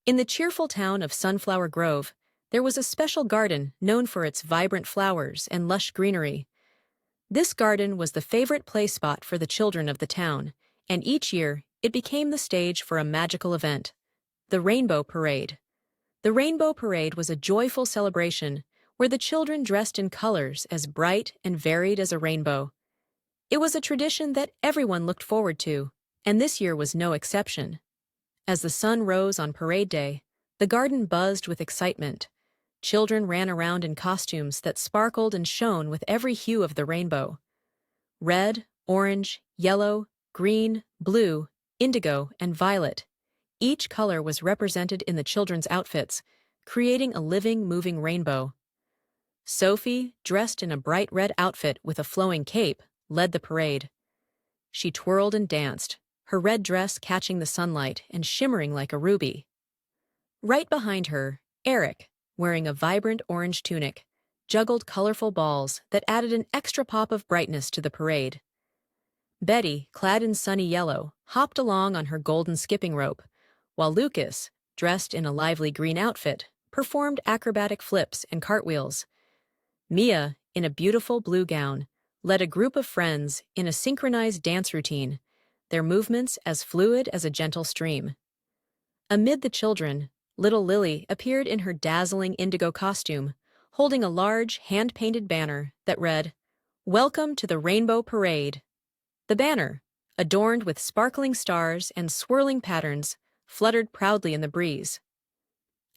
In the cheerful town of Sunflower Grove, there was a special garden known for its vibrant flowers and lush greenery. This garden was the favorite play spot for the children of the town, and each year it became the stage for a magical event, the Rainbow Parade. The Rainbow Parade was a joyful celebration where the children dressed in colors as bright and varied as a rainbow. It was a tradition that everyone looked forward to, and this year was no exception. As the sun rose on parade day, the garden buzzed with excitement. Children ran around in costumes that sparkled and shone with every hue of the rainbow. Red, orange, yellow, green, blue, indigo, and violet. Each color was represented in the children's outfits, creating a living, moving rainbow. Sophie, dressed in a bright red outfit with a flowing cape, led the parade. She twirled and danced, her red dress catching the sunlight and shimmering like a ruby. Right behind her, Eric, wearing a vibrant orange tunic, juggled colorful balls that added an extra pop of brightness to the parade. Betty, clad in sunny yellow, hopped along on her golden skipping rope, while Lucas, dressed in a lively green outfit, performed acrobatic flips and cartwheels. Mia, in a beautiful blue gown, led a group of friends in a synchronized dance routine, their movements as fluid as a gentle stream. Amid the children, little Lily appeared in her dazzling indigo costume, holding a large, hand-painted banner that read, "Welcome to the Rainbow Parade." The banner, adorned with sparkling stars and swirling patterns, fluttered proudly in the breeze.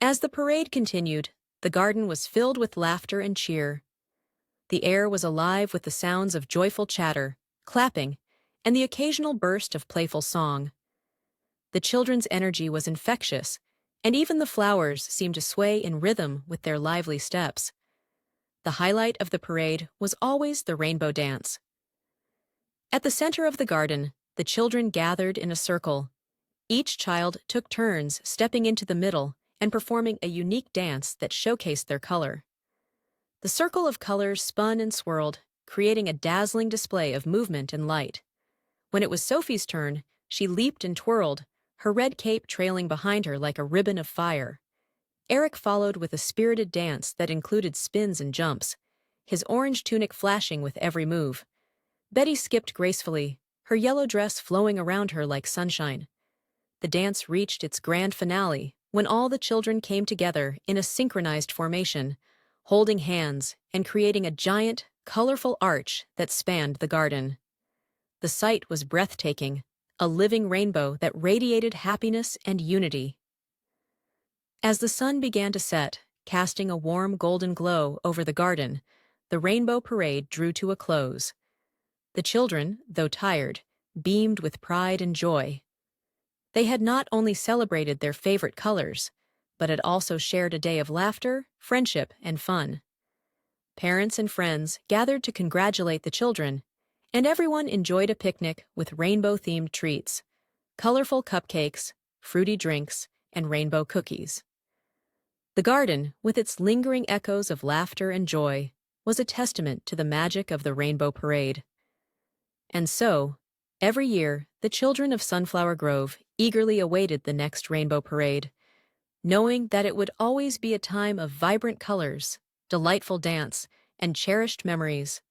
As the parade continued, the garden was filled with laughter and cheer. The air was alive with the sounds of joyful chatter, clapping, and the occasional burst of playful song. The children's energy was infectious, and even the flowers seemed to sway in rhythm with their lively steps. The highlight of the parade was always the rainbow dance. At the center of the garden, the children gathered in a circle. Each child took turns stepping into the middle and performing a unique dance that showcased their color. The circle of colors spun and swirled, creating a dazzling display of movement and light. When it was Sophie's turn, she leaped and twirled, her red cape trailing behind her like a ribbon of fire. Eric followed with a spirited dance that included spins and jumps, his orange tunic flashing with every move. Betty skipped gracefully, her yellow dress flowing around her like sunshine. The dance reached its grand finale when all the children came together in a synchronized formation, holding hands and creating a giant, colorful arch that spanned the garden. The sight was breathtaking, a living rainbow that radiated happiness and unity. As the sun began to set, casting a warm golden glow over the garden, the Rainbow Parade drew to a close. The children, though tired, beamed with pride and joy. They had not only celebrated their favorite colors, but had also shared a day of laughter, friendship, and fun. Parents and friends gathered to congratulate the children, and everyone enjoyed a picnic with rainbow-themed treats, colorful cupcakes, fruity drinks, and rainbow cookies. The garden, with its lingering echoes of laughter and joy, was a testament to the magic of the Rainbow Parade. And so, every year, the children of Sunflower Grove eagerly awaited the next Rainbow Parade, knowing that it would always be a time of vibrant colors, delightful dance, and cherished memories.